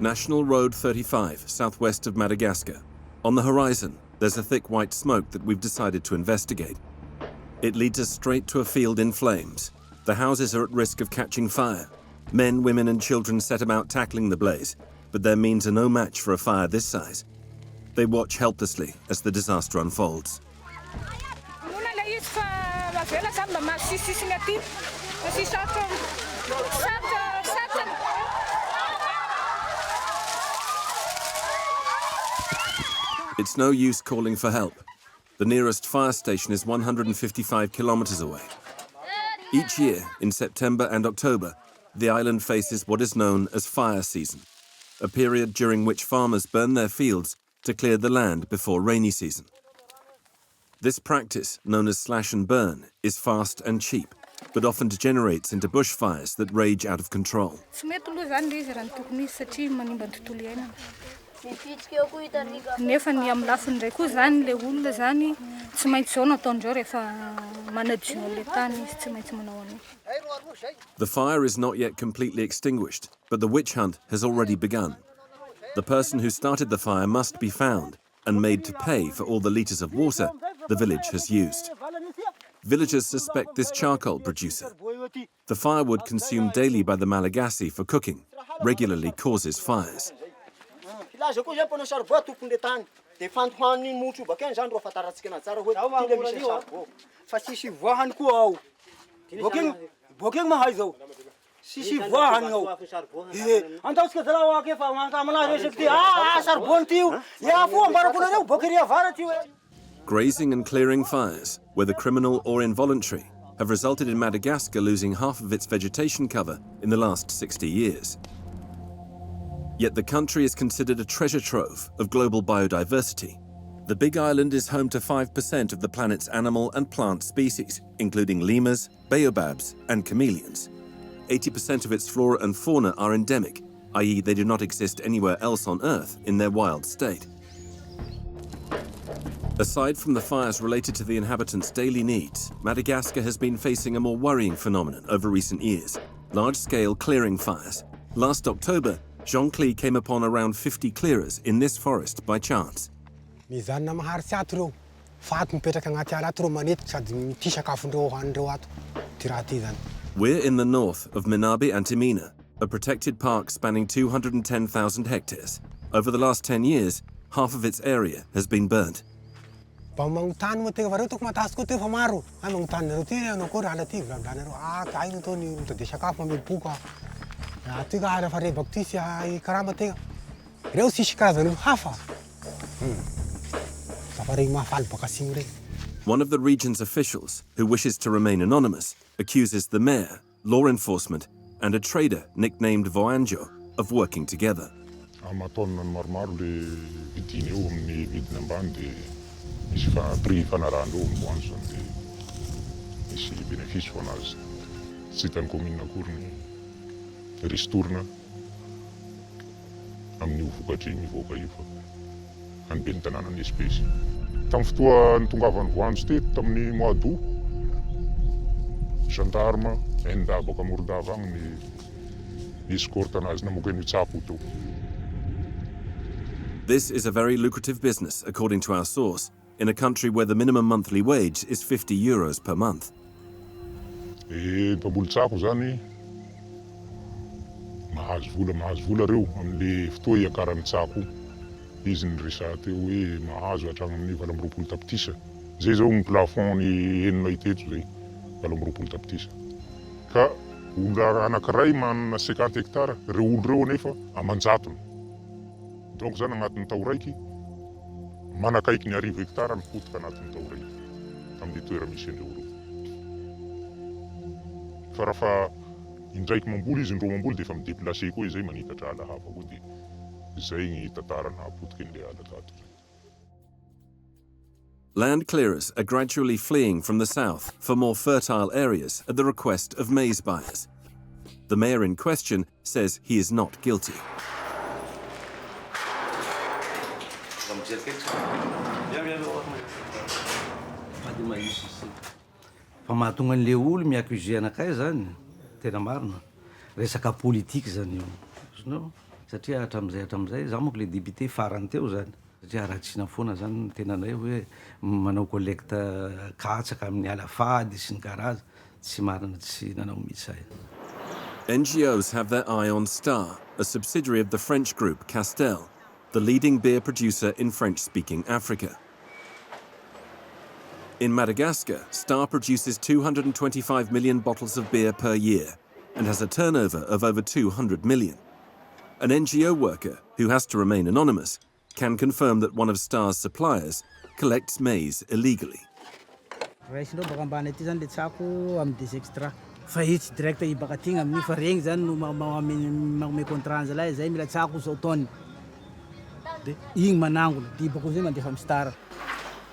National Road 35, southwest of Madagascar. On the horizon, there's a thick white smoke that we've decided to investigate. It leads us straight to a field in flames. The houses are at risk of catching fire. Men, women and children set about tackling the blaze, but their means are no match for a fire this size. They watch helplessly as the disaster unfolds. It's no use calling for help. The nearest fire station is 155 kilometers away. Each year, in September and October, the island faces what is known as fire season, a period during which farmers burn their fields to clear the land before rainy season. This practice, known as slash and burn, is fast and cheap, but often degenerates into bushfires that rage out of control. The fire is not yet completely extinguished, but the witch hunt has already begun. The person who started the fire must be found and made to pay for all the litres of water the village has used. Villagers suspect this charcoal producer. The firewood consumed daily by the Malagasy for cooking regularly causes fires. Grazing and clearing fires, whether criminal or involuntary, have resulted in Madagascar losing half of its vegetation cover in the last 60 years. Yet the country is considered a treasure trove of global biodiversity. The Big Island is home to 5% of the planet's animal and plant species, including lemurs, baobabs, and chameleons. 80% of its flora and fauna are endemic, i.e. they do not exist anywhere else on Earth in their wild state. Aside from the fires related to the inhabitants' daily needs, Madagascar has been facing a more worrying phenomenon over recent years: large-scale clearing fires. Last October, Jean-Claude came upon around 50 clearers in this forest by chance. We're in the north of Minabe Antimina, a protected park spanning 210,000 hectares. Over the last 10 years, half of its area has been burnt. One of the region's officials, who wishes to remain anonymous, accuses the mayor, law enforcement, and a trader nicknamed Voanjo of working together. This is a very lucrative business, according to our source, in a country where the minimum monthly wage is 50 euros per month. Donc zany agnatin'ny tao raiky manakaiky ny 10 hectara mipotika agnatin'ny tao raiky amin'ny toera misy andreo reo. Fa rafa indraiky mamboly izy indroa mamboly de fa midéplacer koa izay manitatra ala hafa koa de zay ny tantara nahapotika an'le ala tato. Land clearers are gradually fleeing from the south for more fertile areas at the request of maize buyers. The mayor in question says he is not guilty. Fa mahatonga an'le olo miaccuse anakay zany tena marina resaka politique zany io. Satria hatram'izay zaho monko le député farany teo zany. Satria aratsina foana zany tenanay hoe manao collecte katsaka amin'ny alafady sy ny karaza tsy marina tsy nanao mihitsy zahay. NGOs have their eye on Star, a subsidiary of the French group Castel, the leading beer producer in French-speaking Africa. In Madagascar, Star produces 225 million bottles of beer per year and has a turnover of over 200 million. An NGO worker, who has to remain anonymous, can confirm that one of Star's suppliers collects maize illegally.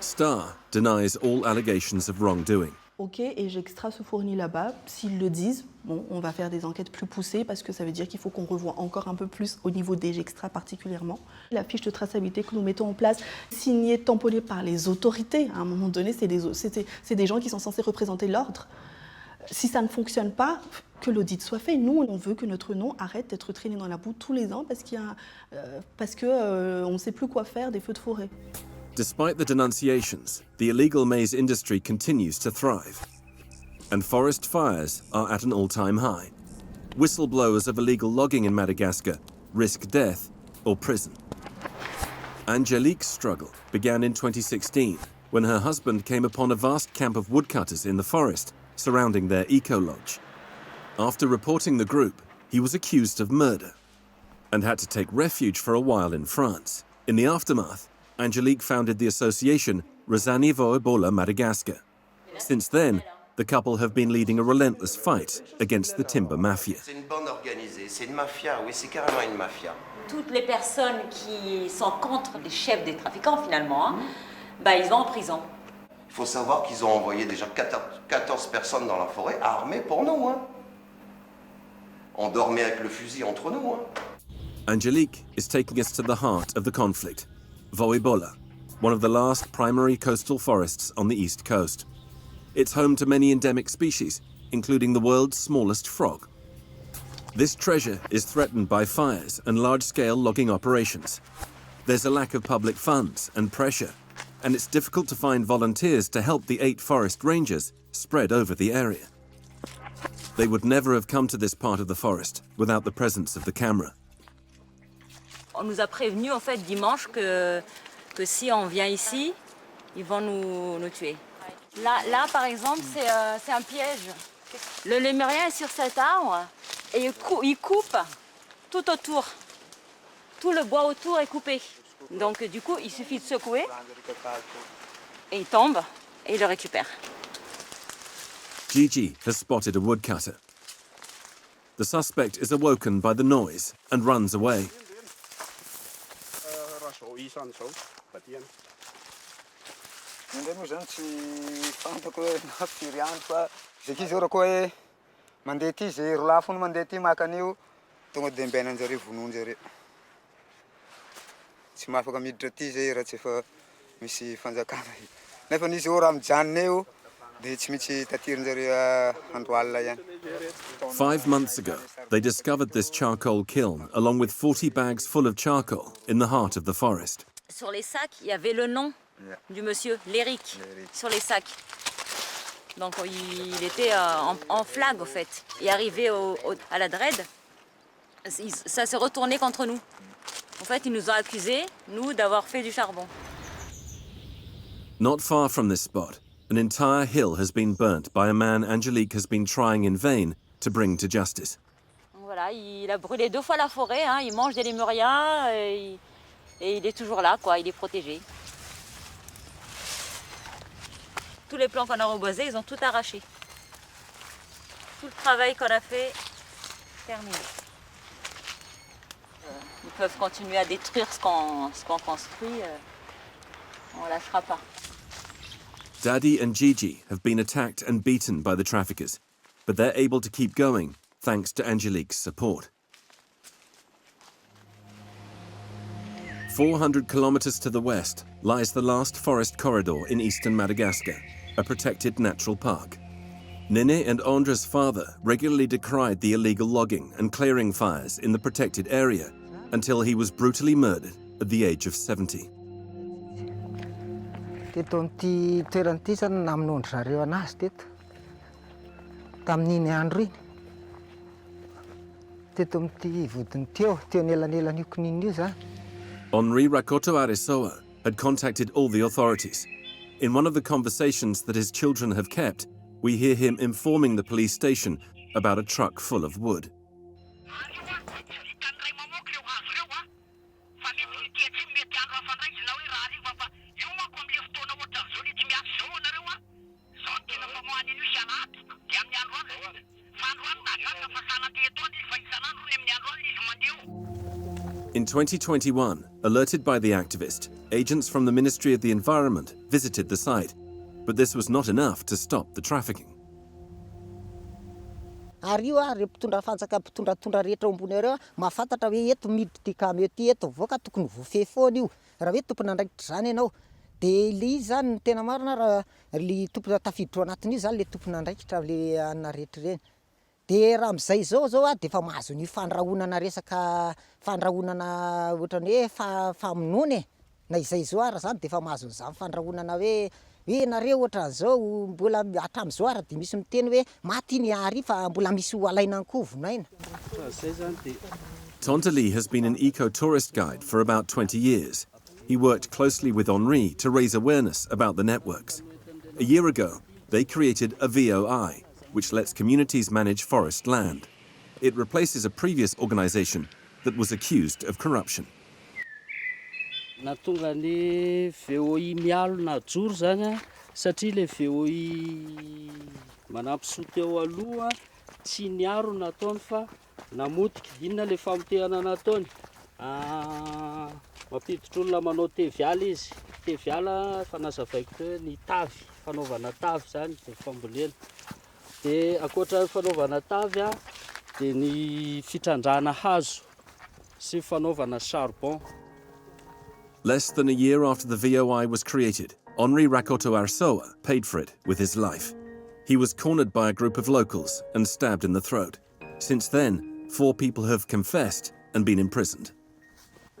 Star denies all allegations of wrongdoing. Ok, et j'extras ce fourni là-bas. S'ils le disent, bon, on va faire des enquêtes plus poussées parce que ça veut dire qu'il faut qu'on revoie encore un peu plus au niveau des extras particulièrement. La fiche de traçabilité que nous mettons en place, signée, tamponnée par les autorités, à un moment donné, c'est des gens qui sont censés représenter l'ordre. Si ça ne fonctionne pas, que l'audit soit fait. Nous, on veut que notre nom arrête d'être traîné dans la boue tous les ans parce qu'on ne sait plus quoi faire des feux de forêt. Despite the denunciations, the illegal maize industry continues to thrive. And forest fires are at an all-time high. Whistleblowers of illegal logging in Madagascar risk death or prison. Angelique's struggle began in 2016 when her husband came upon a vast camp of woodcutters in the forest surrounding their eco-lodge. After reporting the group, he was accused of murder and had to take refuge for a while in France. In the aftermath, Angelique founded the association Razani Voibola Madagascar. Since then, the couple have been leading a relentless fight against the timber mafia. C'est une bande organisée, c'est une mafia, oui, c'est carrément une mafia. Toutes les personnes qui sont contre les chefs des trafiquants, finalement, hein, bah, ils vont en prison. Il faut savoir qu'ils ont envoyé déjà 14 personnes dans la forêt armées pour nous. Hein. On dormait avec le fusil entre nous. Hein. Angelique is taking us to the heart of the conflict. Voibola, one of the last primary coastal forests on the east coast. It's home to many endemic species, including the world's smallest frog. This treasure is threatened by fires and large-scale logging operations. There's a lack of public funds and pressure, and it's difficult to find volunteers to help the 8 forest rangers spread over the area. They would never have come to this part of the forest without the presence of the camera. On nous a prévenu en fait dimanche que si on vient ici, ils vont nous tuer. Là par exemple, c'est un piège. Le lémurien est sur cet arbre et il coupe tout autour. Tout le bois autour est coupé. Donc du coup, il suffit de secouer et il tombe et il le récupère. Gigi has spotted a woodcutter. The suspect is awoken by the noise and runs away. Five months ago, they discovered this charcoal kiln along with 40 bags full of charcoal in the heart of the forest. Sur les sacs, il y avait le nom du monsieur, l'Éric, sur les sacs. Donc il était en flag, au fait. Et arrivé à la dread, ça s'est retourné contre nous. En fait, ils nous ont accusés, nous, d'avoir fait du charbon. Not far from this spot, an entire hill has been burnt by a man Angelique has been trying in vain to bring to justice. Voilà, il a brûlé 2 fois la forêt, hein, il mange des lémuriens et il est toujours là, quoi, il est protégé. Tous les plants qu'on a reboisés, ils ont tout arraché. Tout le travail qu'on a fait, terminé. Ils peuvent continuer à détruire ce qu'on construit, on ne lâchera pas. Daddy and Gigi have been attacked and beaten by the traffickers, but they're able to keep going thanks to Angelique's support. 400 kilometers to the west lies the last forest corridor in eastern Madagascar, a protected natural park. Nene and Andre's father regularly decried the illegal logging and clearing fires in the protected area until he was brutally murdered at the age of 70. Teto amin'ity toerana zany namonoandry zareo anazy teto tamin'iny andro iny teto amin'ity vodiny teo anelanelan'io kinin'io zany. Henri Rakoto Arisoa had contacted all the authorities. In one of the conversations that his children have kept, we hear him informing the police station about a truck full of wood. In 2021, alerted by the activist, agents from the Ministry of the Environment visited the site, but this was not enough to stop the trafficking. Ary io reo mpitondra fatsaka mpitondratondra rehetra ambony areo mahafantatra hoe eto miditra ty kamo ty eto voaka tokony voafehy foana io raha hoe tompona andraikitra zany ianao de le izy zany no tena marina raha le tompona tafiditra ao anatin'io zany le tompona andraikitra le anona rehetra ireny. De raha am'izay zao de efa mahazo ny fandrahonana resaka fandrahonana ohatran'ny hoe famonoana na izay zao ara zany de efa mahazo an'izany fandrahonana hoe nareo ohatran'izao mbola hatramin'izao ara de misy miteny hoe maty ny ary fa mbola misy ho alaina koa vonaina. Tontali has been an eco-tourist guide for about 20 years. He worked closely with Henri to raise awareness about the networks. A year ago, they created a VOI, which lets communities manage forest land. It replaces a previous organization that was accused of corruption. Natonga ny VOI mialo na joro zany satria le VOI manampy soa teo aloha tsy niaro nataony fa namotika inona le famotehana nataony mampiditra olona manao teviala izy teviala fanazavaiko teo ny tavy fanaovana tavy zany de fambolena de akoatra fanaovana tavy de ny fitrandrahana hazo sy fanaovana charbon. Less than a year after the VOI was created, Henri Rakoto Arisoa paid for it with his life. He was cornered by a group of locals and stabbed in the throat. Since then, 4 people have confessed and been imprisoned.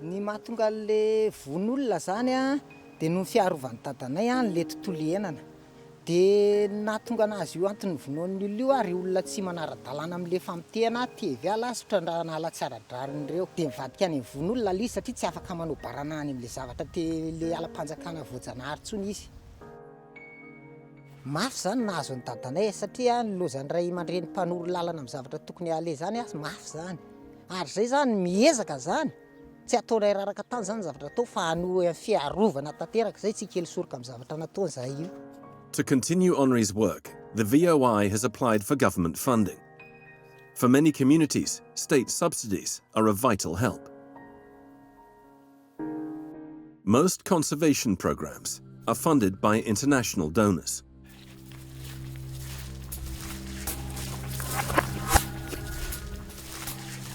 Ny mahatonga le von'olona zany de no fiarovan'ny tatanay le tontolo iainana de nahatonga anazy io antony vonoan'ny io ary olona tsy manara-dalàna amin'le famotehana teviala sy fitrandrahana ala tsy ara-drariny de mivadika any von'olona le satria tsy afaka manao baranahany amin'le zavatra le ala-panjakana voajanahary tsony izy. Mafy zany nahazo ny tatanay satria nilozany ray aman-dreny mpanoro lalana amin'ny zavatra tokony ale zany mafy zany ary zay zany miezaka zany tsy ataonay raraka tany zany zavatra atao fa hanoa fiarovana tanteraka zay tsy kely soroka amin'ny zavatra nataony zay io. To continue Henri's work, the VOI has applied for government funding. For many communities, state subsidies are a vital help. Most conservation programs are funded by international donors.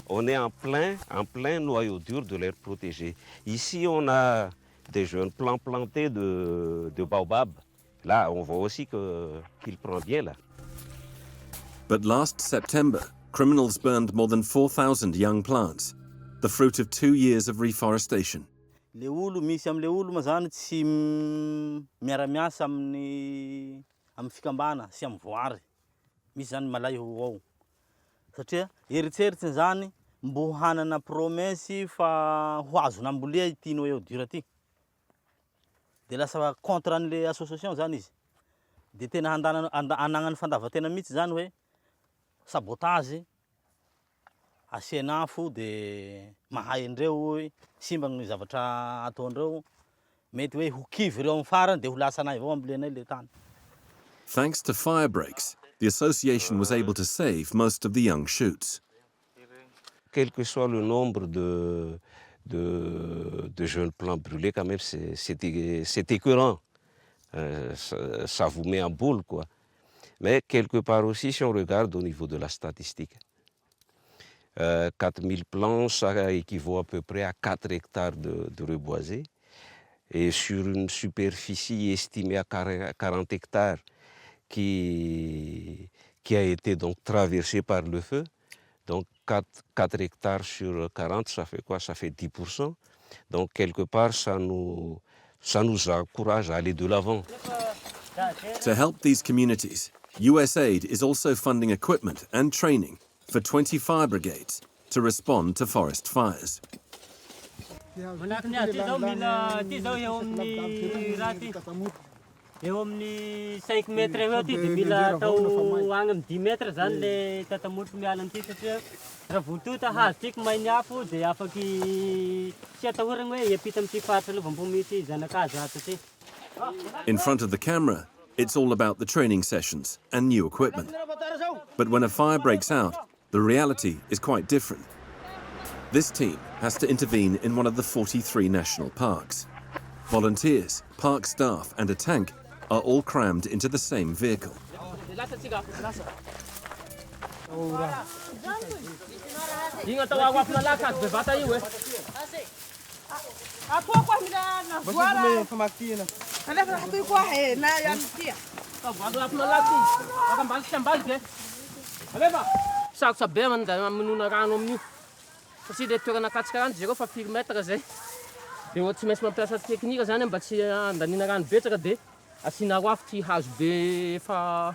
On est en plein noyau dur de l'aire protégée. Ici, on a des jeunes plants plantés de baobab. Là, on voit aussi qu'il prend bien là. But last September, criminals burned more than 4,000 young plants, the fruit of 2 years of reforestation. Le olo misy amle olo ma zany tsy miara-miasa amin'ny fikambana sy amin'ny voary. Misy zany malay ao. Satria eritseritsiny zany mbo hanana promesse fa ho azona ambolia ity noyau dur ty. De lasa contre an'le association zany izy. De tena anagnany fandavatena mihitsy zany hoe sabotage asianafo de mahay andreo hoe simba ny zavatra ataondreo mety hoe ho kivy reo amin'ny farany de ho lasa anay avao ambolenay le tany. Thanks to fire breaks, the association was able to save most of the young shoots. Quel que soit le nombre de jeunes plants brûlés, quand même, c'est écœurant. Ça vous met en boule, quoi. Mais quelque part aussi, si on regarde au niveau de la statistique, 4000 plants, ça équivaut à peu près à 4 hectares de reboisés. Et sur une superficie estimée à 40 hectares qui a été donc traversée par le feu, Donc 4 hectares sur 40, ça fait quoi? Ça fait 10%. Donc quelque part, ça nous encourage à aller de l'avant. To help these communities, USAID is also funding equipment and training for 20 fire brigades to respond to forest fires. Eo amin'ny 5 metres eo ty dia mila atao agny amin'ny 10 metres zany le tatamotro miala an'ity satria raha voatota hazo tiako mainy afo dia afaky tsy atahorana hoe hiampita amin'ity faritra alovam-po misy zanakazo ato ty. In front of the camera, it's all about the training sessions and new equipment. But when a fire breaks out, the reality is quite different. This team has to intervene in one of the 43 national parks. Volunteers, park staff and a tank are all crammed into the same vehicle. Satria le toerana akatsika rano zay fa firy mètre zay. Dia ohatra tsy maintsy mampiasa teknika zany mba tsy andaniana rano betsaka dia asiana roafo ty hazo be efa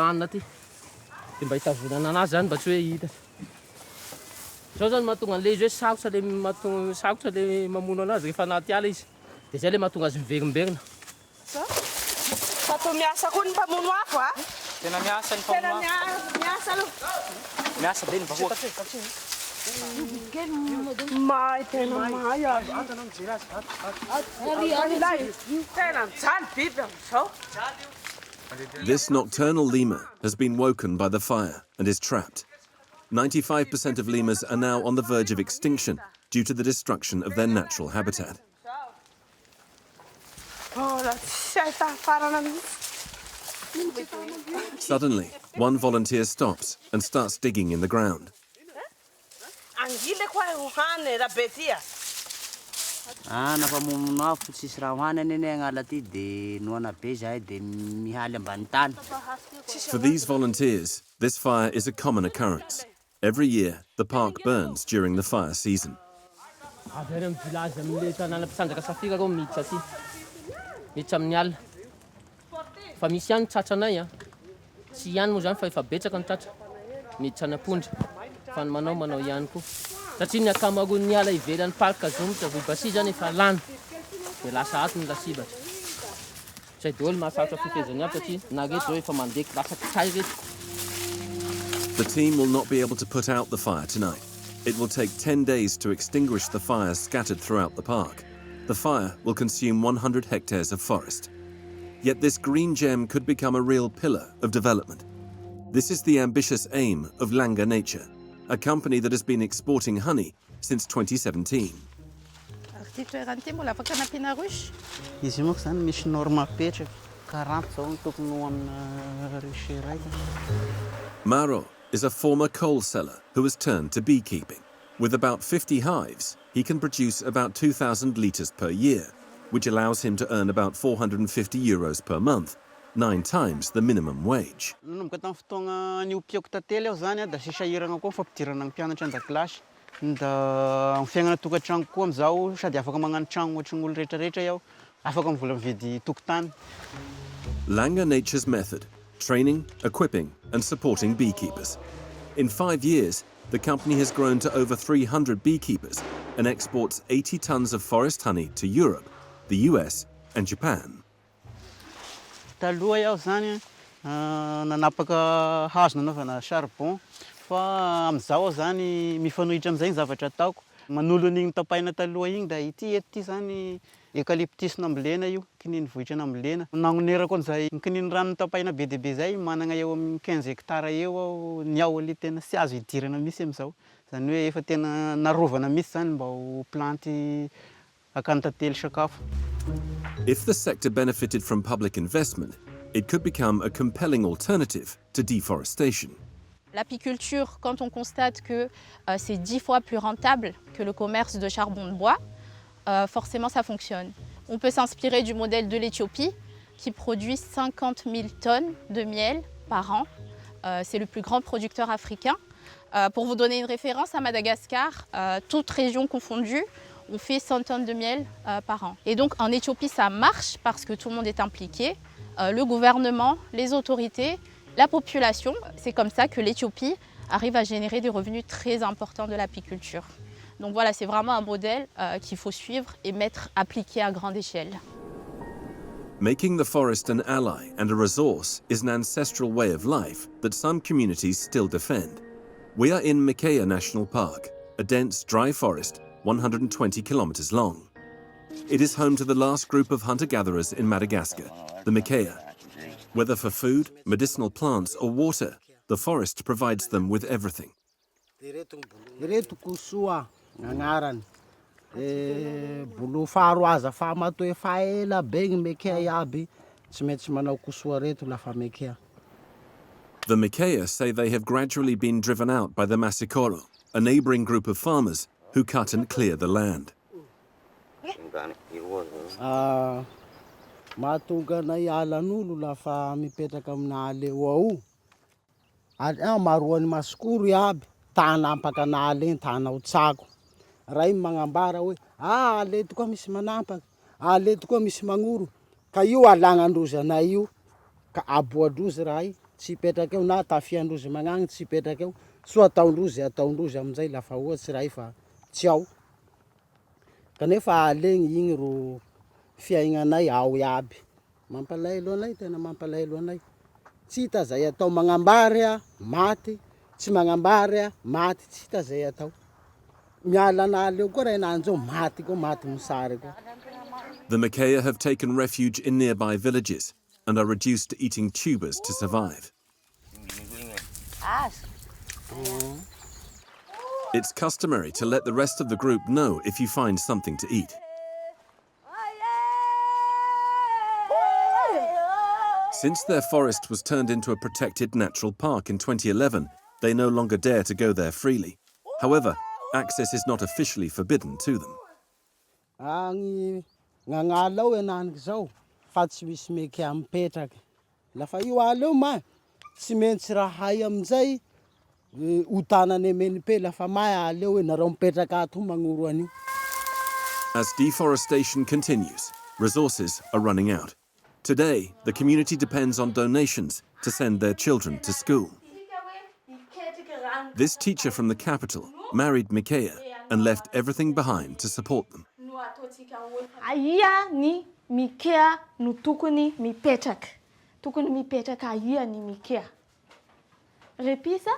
anona ty. Dia mba hitazonana anazy zany mba tsy hoe hita. Zao zany mahatonga an'ilay izy hoe sarotra le mamono anazy rehefa anaty ala izy. Dia zay le mahatonga azy miverimberina. Fatao miasa koa ny mpamono afo a? Tena miasa ny mpamono afo. Miasa aloha. Miasa be ny vahoaka. May tena may azy. Tena mijaly biby amin'izao. This nocturnal lemur has been woken by the fire and is trapped. 95% of lemurs are now on the verge of extinction due to the destruction of their natural habitat. Suddenly, one volunteer stops and starts digging in the ground. Nampamono afo tsisy raha hohaniny ane agnala ty dia noana be zahay dia mihaly ambany tany. For these volunteers, this fire is a common occurrence. Every year, the park burns during the fire season. Avy any amin'ny village amin'ilay tanàna mpisanjaka safira reo miditra aty. Miditra amin'ny alina. Fa misy ihany tratranay a. Tsy ihany moa zany fa efa betsaka ny tratra. Miditra any ampondra. Fa ny manao ihany koa. Satria ny akamaroan'ny ala ivelan'ny parka zomitra voibasi zany efa lany. Dia lasa ato ny lasibatra. Zay daholo mahasarotra fifehezany aby satria na reto zao efa mandeky lasa kitsay reto. The team will not be able to put out the fire tonight. It will take 10 days to extinguish the fires scattered throughout the park. The fire will consume 100 hectares of forest. Yet this green gem could become a real pillar of development. This is the ambitious aim of Langa Nature, a company that has been exporting honey since 2017. Izy moa zany misy norma apetraka 40 zao ny tokony ho amina ruche raika. Maro is a former coal seller who has turned to beekeeping. With about 50 hives, he can produce about 2,000 litres per year, which allows him to earn about €450 per month, 9 times the minimum wage. Nanomboka tamin'ny fotoagna niompiako tantely aho zany da sisa hirana koa fampidirana ny mpianatra an-dakilasy. Da amin'ny fiainana tokantrano koa amin'izao sady afaka magnano trano ohatry ny olo rehetrarehetra iaho, afaka mivola mividy tokotany. Langa Nature's method: training, equipping and supporting beekeepers. In 5 years, the company has grown to over 300 beekeepers and exports 80 tons of forest honey to Europe, the US and Japan. Taloha iaho zany nanapaka hazo nanaovana charbon fa amin'izao zany mifanohitra amin'izay ny zavatra ataoko. Manolo an'igny tapaina taloha igny da ity eto ty zany eucalyptus nambolena io, kininy vohitra nambolena. Nagonerako an'izay kininy rano tapaina be dia be zay manana eo amin'ny 15 hectares eo aho ny ao le tena sy azo hidirana mihitsy amin'izao. Zany hoe efa tena narovana mihitsy zany mba ho planty akany tantely sakafo. If the sector benefited from public investment, it could become a compelling alternative to deforestation. L'apiculture, quand on constate que c'est 10 fois plus rentable que le commerce de charbon de bois, forcément ça fonctionne. On peut s'inspirer du modèle de l'Éthiopie qui produit 50 000 tonnes de miel par an c'est le plus grand producteur africain. Pour vous donner une référence, à Madagascar, toutes régions confondues, on fait 100 tonnes de miel par an. Et donc en Éthiopie, ça marche parce que tout le monde est impliqué. Le gouvernement, les autorités, la population. C'est comme ça que l'Éthiopie arrive à générer des revenus très importants de l'apiculture. Donc voilà, c'est vraiment un modèle qu'il faut suivre et appliqué à grande échelle. Making the forest an ally and a resource is an ancestral way of life that some communities still defend. We are in Mikea National Park, a dense, dry forest 120 kilometers long. It is home to the last group of hunter-gatherers in Madagascar, the Mikea. Whether for food, medicinal plants or water, the forest provides them with everything. The Mikea say they have gradually been driven out by the Masikoro, a neighboring group of farmers who cut and clear the land. Mahatonga anay alan'olo lafa mipetraka amin'ale ao. Maroany masikoro iaby, tana ampakan'ale eny, tana Otsako. Raha magnambara hoe aleto koa misy manampaka, aleto koa misy magnoro. Ka io alagnandrozy anay io, ka aboandrozy raha io, tsy hipetraka eo na tafiandrozy magnagny tsy hipetraka eo. So ataondrozy amin'izay lafa ohatsy raha io fa tsy ao. Kanefa alegny igny ro fiaignanay ao iaby. Mampalahelo anay, tena mampalahelo anay. Tsy hita zay atao magnambary maty, tsy magnambary maty, tsy hita zay atao. Miala n'aleo koa raha nanjao maty mosary koa. The Mikea have taken refuge in nearby villages and are reduced to eating tubers to survive. It's customary to let the rest of the group know if you find something to eat. Since their forest was turned into a protected natural park in 2011, they no longer dare to go there freely. However, access is not officially forbidden to them. Gn'agnala enaniky zao, fa tsy misy meky mipetraky. Lafa io ala io ma, tsy maintsy raha hay amizay, utanany emenipe lafa may ala io nareo mipetraka ato magnoro anio. As deforestation continues, resources are running out. Today, the community depends on donations to send their children to school. This teacher from the capital married Mikea and left everything behind to support them. Aia ni Mikea no tokony mipetraka. Tokony mipetraka aia ni Mikea. Repisa?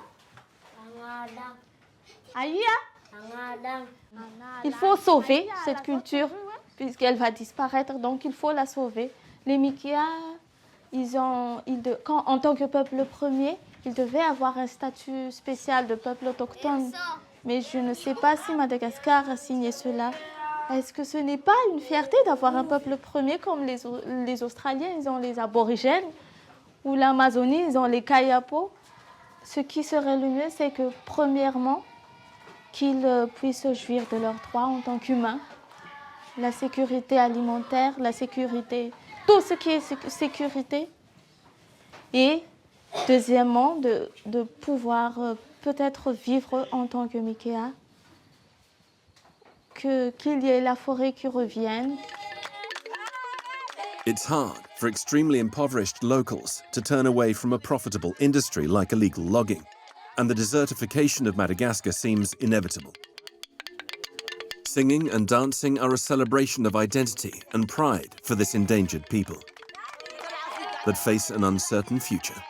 Aia? Il faut sauver cette culture puisqu'elle va disparaître, donc il faut la sauver. Les Mikea, en tant que peuple premier, ils devaient avoir un statut spécial de peuple autochtone. Mais je ne sais pas si Madagascar a signé cela. Est-ce que ce n'est pas une fierté d'avoir un peuple premier comme les Australiens, ils ont les aborigènes, ou l'Amazonie, ils ont les Kayapo? Ce qui serait le mieux, c'est que, premièrement, qu'ils puissent jouir de leurs droits en tant qu'humains. La sécurité alimentaire, la sécurité, tout ce qui est sécurité. Et deuxièmement, de pouvoir peut-être vivre en tant que Mikea, qu'il y ait la forêt qui revienne. It's hard for extremely impoverished locals to turn away from a profitable industry like illegal logging, and the desertification of Madagascar seems inevitable. Singing and dancing are a celebration of identity and pride for this endangered people that face an uncertain future.